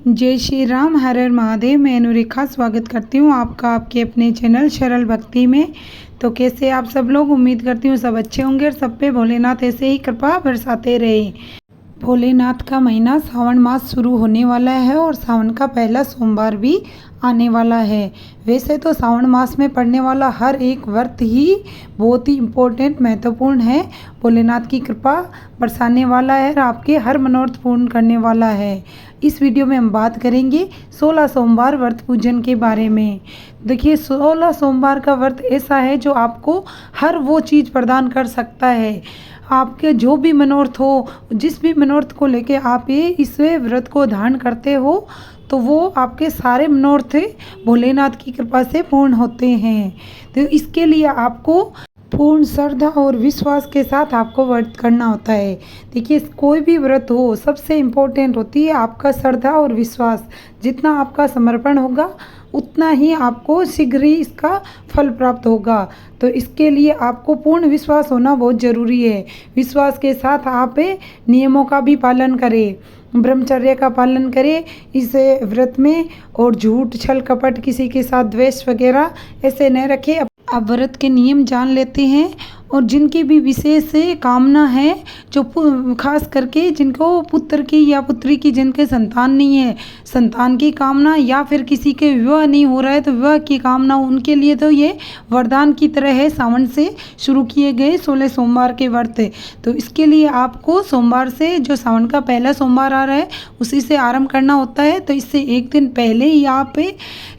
जय श्री राम, हर हर महादेव। मैं अनुरेखा स्वागत करती हूँ आपका आपके अपने चैनल सरल भक्ति में। तो कैसे आप सब लोग, उम्मीद करती हूँ सब अच्छे होंगे और सब पे भोलेनाथ ऐसे ही कृपा बरसाते रहे। भोलेनाथ का महीना सावन मास शुरू होने वाला है और सावन का पहला सोमवार भी आने वाला है। वैसे तो सावन मास में पड़ने वाला हर एक व्रत ही बहुत ही इम्पोर्टेंट महत्वपूर्ण है। भोलेनाथ की कृपा बरसाने वाला है और आपके हर मनोरथ पूर्ण करने वाला है। इस वीडियो में हम बात करेंगे 16 सोमवार व्रत पूजन के बारे में। देखिए, 16 सोमवार का व्रत ऐसा है जो आपको हर वो चीज़ प्रदान कर सकता है। आपके जो भी मनोरथ हो, जिस भी मनोरथ को लेके आप ये इस व्रत को धारण करते हो, तो वो आपके सारे मनोरथ भोलेनाथ की कृपा से पूर्ण होते हैं। तो इसके लिए आपको पूर्ण श्रद्धा और विश्वास के साथ आपको व्रत करना होता है। देखिए, कोई भी व्रत हो, सबसे इम्पोर्टेंट होती है आपका श्रद्धा और विश्वास। जितना आपका समर्पण होगा उतना ही आपको शीघ्र ही इसका फल प्राप्त होगा। तो इसके लिए आपको पूर्ण विश्वास होना बहुत ज़रूरी है। विश्वास के साथ आप नियमों का भी पालन करें, ब्रह्मचर्य का पालन करें इस व्रत में, और झूठ छल कपट, किसी के साथ द्वेष वगैरह ऐसे न रखें। आप व्रत के नियम जान लेते हैं और जिनकी भी विशेष कामना है, जो खास करके जिनको पुत्र की या पुत्री की, जिनके संतान नहीं है, संतान की कामना, या फिर किसी के विवाह नहीं हो रहा है तो विवाह की कामना, उनके लिए तो ये वरदान की तरह है। सावन से शुरू किए गए 16 सोमवार के व्रत। तो इसके लिए आपको सोमवार से, जो सावन का पहला सोमवार आ रहा है, उसी से आरंभ करना होता है। तो इससे एक दिन पहले ही आप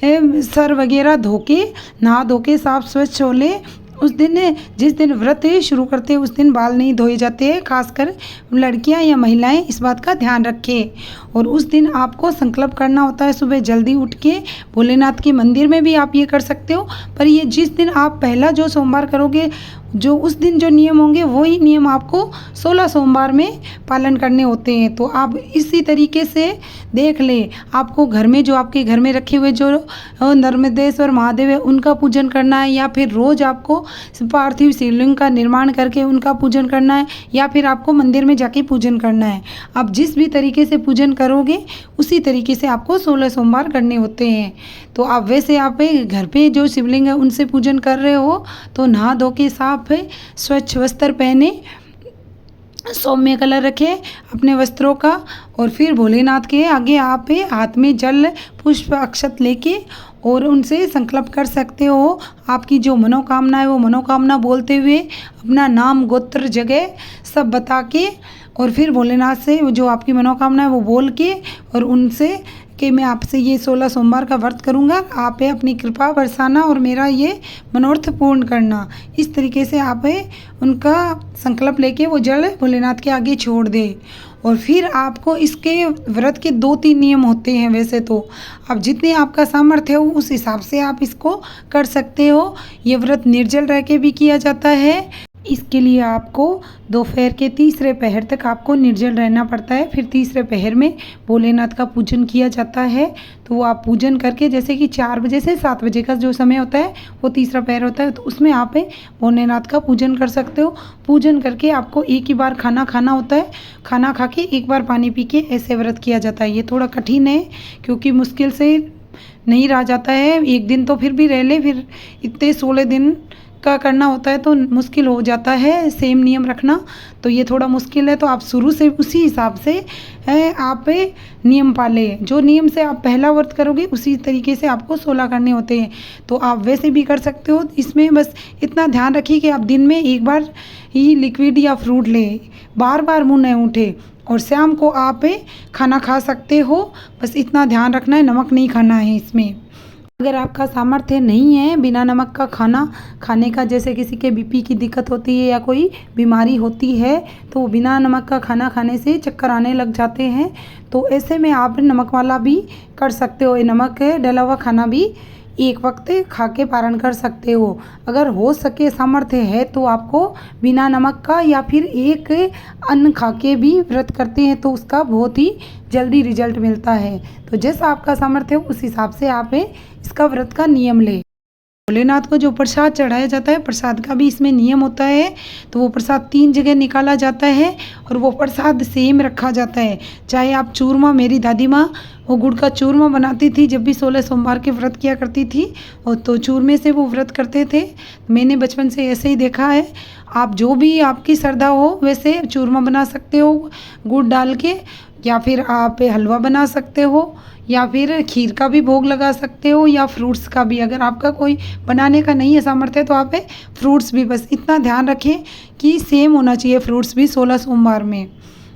सर वगैरह धो के, नहा धो के साफ स्वच्छ हो लें। उस दिन, जिस दिन व्रत शुरू करते हैं, उस दिन बाल नहीं धोए जाते हैं। खासकर लड़कियां या महिलाएं इस बात का ध्यान रखें। और उस दिन आपको संकल्प करना होता है सुबह जल्दी उठ के। भोलेनाथ के मंदिर में भी आप ये कर सकते हो, पर ये जिस दिन आप पहला जो सोमवार करोगे, जो उस दिन जो नियम होंगे वही नियम आपको 16 सोमवार में पालन करने होते हैं। तो आप इसी तरीके से देख लें, आपको घर में, जो आपके घर में रखे हुए जो नर्मदेश्वर महादेव है, उनका पूजन करना है, या फिर रोज़ आपको पार्थिव शिवलिंग का निर्माण करके उनका पूजन करना है, या फिर आपको मंदिर में जाके पूजन करना है। आप जिस भी तरीके से पूजन करोगे उसी तरीके से आपको 16 सोमवार करने होते हैं। तो आप वैसे आप घर पे जो शिवलिंग है उनसे पूजन कर रहे हो तो नहा धो के साफ स्वच्छ वस्त्र पहने, सौम्य कलर रखें अपने वस्त्रों का, और फिर भोलेनाथ के आगे आप हाथ में जल पुष्प अक्षत लेके और उनसे संकल्प कर सकते हो। आपकी जो मनोकामना है वो मनोकामना बोलते हुए, अपना नाम, गोत्र, जगह सब बता के, और फिर भोलेनाथ से जो आपकी मनोकामना है वो बोल के, और उनसे कि मैं आपसे ये 16 सोमवार का व्रत करूँगा, आप अपनी कृपा बरसाना और मेरा ये मनोरथ पूर्ण करना। इस तरीके से आप उनका संकल्प लेके वो जल भोलेनाथ के आगे छोड़ दे। और फिर आपको इसके व्रत के 2-3 नियम होते हैं। वैसे तो अब जितने आपका सामर्थ्य हो उस हिसाब से आप इसको कर सकते हो। ये व्रत निर्जल रह के भी किया जाता है। इसके लिए आपको दोपहर के तीसरे पहर तक आपको निर्जल रहना पड़ता है। फिर तीसरे पहर में भोलेनाथ का पूजन किया जाता है। तो वो आप पूजन करके, जैसे कि 4 बजे से 7 बजे का जो समय होता है वो तीसरा पहर होता है, तो उसमें आप भोलेनाथ का पूजन कर सकते हो। पूजन करके आपको एक ही बार खाना खाना होता है। खाना खा के एक बार पानी पी के ऐसे व्रत किया जाता है। ये थोड़ा कठिन है क्योंकि मुश्किल से नहीं रहा जाता है। एक दिन तो फिर भी रह ले, फिर इतने 16 दिन का करना होता है तो मुश्किल हो जाता है सेम नियम रखना। तो ये थोड़ा मुश्किल है। तो आप शुरू से उसी हिसाब से आप नियम पालें। जो नियम से आप पहला व्रत करोगे उसी तरीके से आपको 16 करने होते हैं। तो आप वैसे भी कर सकते हो। इसमें बस इतना ध्यान रखिए कि आप दिन में एक बार ही लिक्विड या फ्रूट लें, बार बार मुँह न उठे, और शाम को आप खाना खा सकते हो। बस इतना ध्यान रखना है, नमक नहीं खाना है इसमें। अगर आपका सामर्थ्य नहीं है बिना नमक का खाना खाने का, जैसे किसी के बीपी की दिक्कत होती है या कोई बीमारी होती है, तो बिना नमक का खाना खाने से चक्कर आने लग जाते हैं। तो ऐसे में आप नमक वाला भी कर सकते हो। नमक डला हुआ खाना भी एक वक्त खा के पारण कर सकते हो। अगर हो सके, सामर्थ्य है, तो आपको बिना नमक का या फिर एक अन्न खा के भी व्रत करते हैं तो उसका बहुत ही जल्दी रिजल्ट मिलता है। तो जैसा आपका सामर्थ्य हो उस हिसाब से आप इसका व्रत का नियम लें। भोलेनाथ को जो प्रसाद चढ़ाया जाता है, प्रसाद का भी इसमें नियम होता है। तो वो प्रसाद 3 जगह निकाला जाता है और वो प्रसाद सेम रखा जाता है। चाहे आप चूरमा, मेरी दादी माँ वो गुड़ का चूरमा बनाती थी जब भी 16 सोमवार के व्रत किया करती थी, और तो चूरमे से वो व्रत करते थे। मैंने बचपन से ऐसे ही देखा है। आप जो भी आपकी श्रद्धा हो वैसे चूरमा बना सकते हो गुड़ डाल के, या फिर आप हलवा बना सकते हो, या फिर खीर का भी भोग लगा सकते हो, या फ्रूट्स का भी। अगर आपका कोई बनाने का नहीं है सामर्थ्य तो आप फ्रूट्स भी, बस इतना ध्यान रखें कि सेम होना चाहिए फ्रूट्स भी 16 सोमवार में।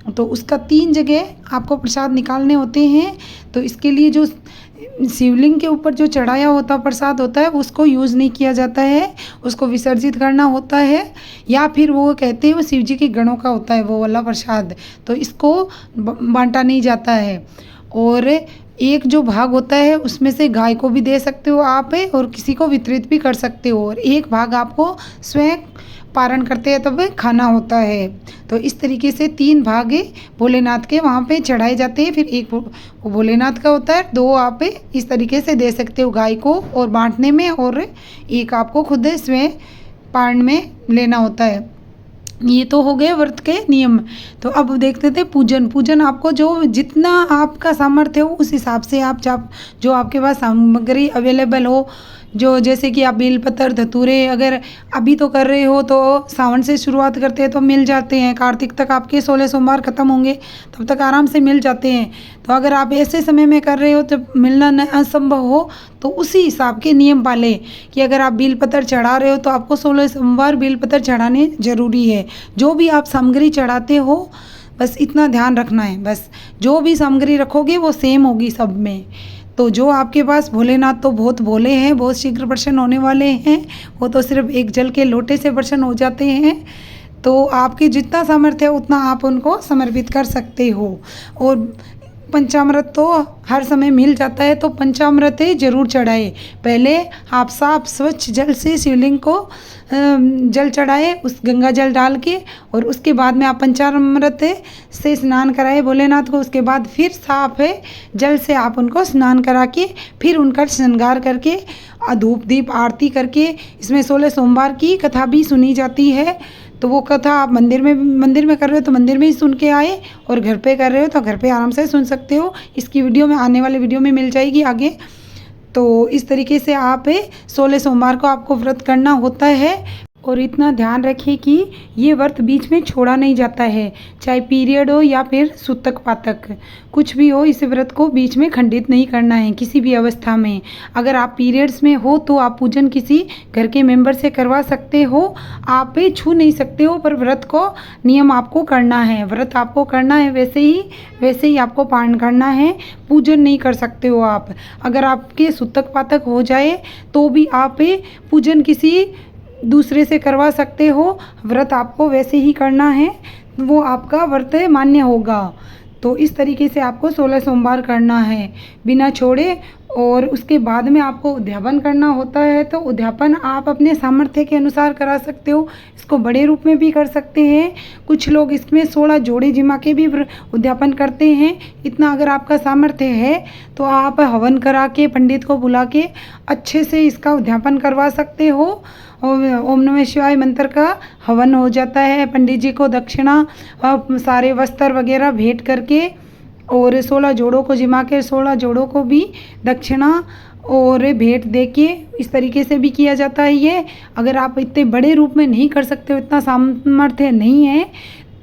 तो उसका 3 जगह आपको प्रसाद निकालने होते हैं। तो इसके लिए जो शिवलिंग के ऊपर जो चढ़ाया होता प्रसाद होता है उसको यूज़ नहीं किया जाता है, उसको विसर्जित करना होता है। या फिर वो कहते हैं वो शिव जी के गणों का होता है वो वाला प्रसाद, तो इसको बांटा नहीं जाता है। और एक जो भाग होता है उसमें से गाय को भी दे सकते हो आप, और किसी को वितरित भी कर सकते हो, और एक भाग आपको स्वयं पारण करते हैं तब खाना होता है। तो इस तरीके से 3 भाग भोलेनाथ के वहाँ पे चढ़ाए जाते हैं। फिर एक भोलेनाथ का होता है, 2 आप इस तरीके से दे सकते हो गाय को और बांटने में, और एक आपको खुद स्वयं पारण में लेना होता है। ये तो हो गए व्रत के नियम। तो अब देखते थे पूजन आपको जो जितना आपका सामर्थ्य हो उस हिसाब से आप जो आपके पास सामग्री अवेलेबल हो, जो जैसे कि आप बेलपत्र, धतूरे अगर अभी तो कर रहे हो तो सावन से शुरुआत करते हैं तो मिल जाते हैं, कार्तिक तक आपके 16 सोमवार ख़त्म होंगे तब तक आराम से मिल जाते हैं। तो अगर आप ऐसे समय में कर रहे हो तो मिलना असंभव हो तो उसी हिसाब के नियम पाले कि अगर आप बेलपत्र चढ़ा रहे हो तो आपको 16 सोमवार बेलपत्र चढ़ाने ज़रूरी है। जो भी आप सामग्री चढ़ाते हो बस इतना ध्यान रखना है, बस जो भी सामग्री रखोगे वो सेम होगी सब में। तो जो आपके पास भोलेनाथ तो बहुत भोले हैं, बहुत शीघ्र प्रसन्न होने वाले हैं, वो तो सिर्फ एक जल के लोटे से प्रसन्न हो जाते हैं। तो आपकी जितना सामर्थ्य है उतना आप उनको समर्पित कर सकते हो। और पंचामृत तो हर समय मिल जाता है, तो पंचामृत ज़रूर चढ़ाए। पहले आप साफ स्वच्छ जल से शिवलिंग को जल चढ़ाए, उस गंगा जल डाल के, और उसके बाद में आप पंचामृत से स्नान कराए भोलेनाथ को। उसके बाद फिर साफ जल से आप उनको स्नान करा के फिर उनका श्रृंगार करके धूप दीप आरती करके, इसमें 16 सोमवार की कथा भी सुनी जाती है। तो वो कथा आप मंदिर में कर रहे हो तो मंदिर में ही सुन के आए, और घर पे कर रहे हो तो घर पे आराम से सुन सकते हो। इसकी वीडियो में आने वाले वीडियो में मिल जाएगी आगे। तो इस तरीके से आप 16 सोमवार को आपको व्रत करना होता है। और इतना ध्यान रखिए कि ये व्रत बीच में छोड़ा नहीं जाता है, चाहे पीरियड हो या फिर सूतक पातक कुछ भी हो, इस व्रत को बीच में खंडित नहीं करना है किसी भी अवस्था में। अगर आप पीरियड्स में हो तो आप पूजन किसी घर के मेंबर से करवा सकते हो, आप छू नहीं सकते हो, पर व्रत को नियम आपको करना है, व्रत आपको करना है वैसे ही आपको पालन करना है। पूजन नहीं कर सकते हो आप। अगर आपके सूतक पातक हो जाए तो भी आप पूजन किसी दूसरे से करवा सकते हो, व्रत आपको वैसे ही करना है, वो आपका व्रत मान्य होगा। तो इस तरीके से आपको 16 सोमवार करना है बिना छोड़े। और उसके बाद में आपको उद्यापन करना होता है, तो उद्यापन आप अपने सामर्थ्य के अनुसार करा सकते हो। इसको बड़े रूप में भी कर सकते हैं, कुछ लोग इसमें 16 जोड़े जिमा के भी उद्यापन करते हैं। इतना अगर आपका सामर्थ्य है तो आप हवन करा के पंडित को बुला के अच्छे से इसका उद्यापन करवा सकते हो। ओम नमः शिवाय मंत्र का हवन हो जाता है, पंडित जी को दक्षिणा सारे वस्त्र वगैरह भेंट करके, और 16 जोड़ों को जिमा के 16 जोड़ों को भी दक्षिणा और भेंट दे के इस तरीके से भी किया जाता है ये। अगर आप इतने बड़े रूप में नहीं कर सकते हो, इतना सामर्थ्य नहीं है,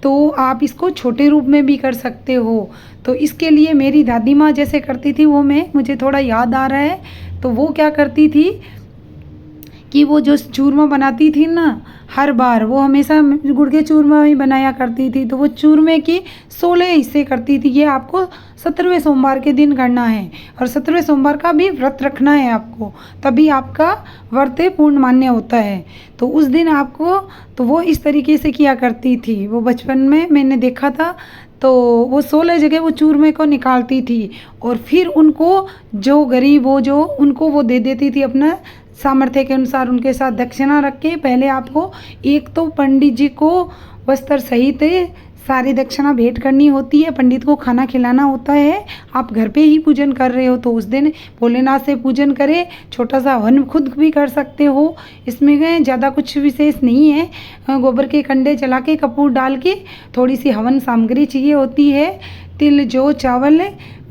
तो आप इसको छोटे रूप में भी कर सकते हो। तो इसके लिए मेरी दादी माँ जैसे करती थी वो मुझे थोड़ा याद आ रहा है। तो वो क्या करती थी कि वो जो चूरमा बनाती थी ना, हर बार वो हमेशा गुड़ के चूरमा ही बनाया करती थी। तो वो चूरमे की 16 हिस्से करती थी। ये आपको 17वें सोमवार के दिन करना है, और 17वें सोमवार का भी व्रत रखना है आपको, तभी आपका व्रत पूर्ण मान्य होता है। तो उस दिन आपको, तो वो इस तरीके से किया करती थी। वो बचपन में मैंने देखा था। तो वो 16 जगह वो चूरमे को निकालती थी, और फिर उनको जो गरीब हो जो उनको वो दे देती थी अपना सामर्थ्य के अनुसार। उनके साथ दक्षिणा रख के पहले आपको एक तो पंडित जी को वस्त्र सहित सारी दक्षिणा भेंट करनी होती है, पंडित को खाना खिलाना होता है। आप घर पे ही पूजन कर रहे हो तो उस दिन भोलेनाथ से पूजन करें। छोटा सा हवन खुद भी कर सकते हो, इसमें ज़्यादा कुछ विशेष नहीं है। गोबर के कंडे जला के कपूर डाल के थोड़ी सी हवन सामग्री चाहिए होती है, तिल जौ चावल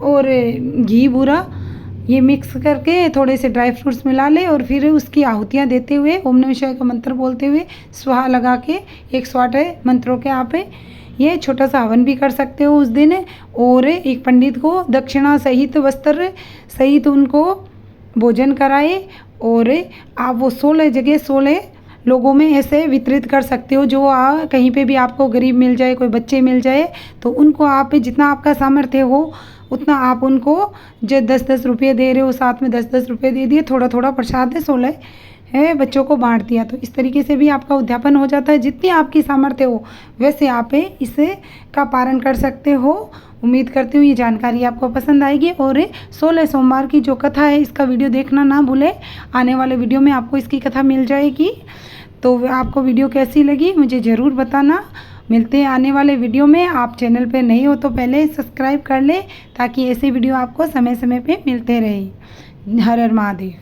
और घी बूरा ये मिक्स करके थोड़े से ड्राई फ्रूट्स मिला ले और फिर उसकी आहुतियाँ देते हुए ओम नमः शिवाय का मंत्र बोलते हुए स्वाहा लगा के 108 मंत्रों के आप ये छोटा सा हवन भी कर सकते हो उस दिन। और एक पंडित को दक्षिणा सहित वस्त्र सहित उनको भोजन कराए और आप वो 16 जगह 16 लोगों में ऐसे वितरित कर सकते हो। जो कहीं पे भी आपको गरीब मिल जाए, कोई बच्चे मिल जाए तो उनको आप जितना आपका सामर्थ्य हो उतना आप उनको जो 10-10 रुपये दे रहे हो साथ में 10-10 रुपये दे दिए, थोड़ा थोड़ा प्रसाद 16 है बच्चों को बांट दिया। तो इस तरीके से भी आपका उद्यापन हो जाता है। जितनी आपकी सामर्थ्य हो वैसे आप इसे का पारण कर सकते हो। उम्मीद करती हूँ ये जानकारी आपको पसंद आएगी। और 16 सोमवार की जो कथा है इसका वीडियो देखना ना भूलें, आने वाले वीडियो में आपको इसकी कथा मिल जाएगी। तो आपको वीडियो कैसी लगी मुझे ज़रूर बताना। मिलते हैं आने वाले वीडियो में। आप चैनल पे नए हो तो पहले सब्सक्राइब कर लें ताकि ऐसे वीडियो आपको समय समय पे मिलते रहे। हर हर महादेव।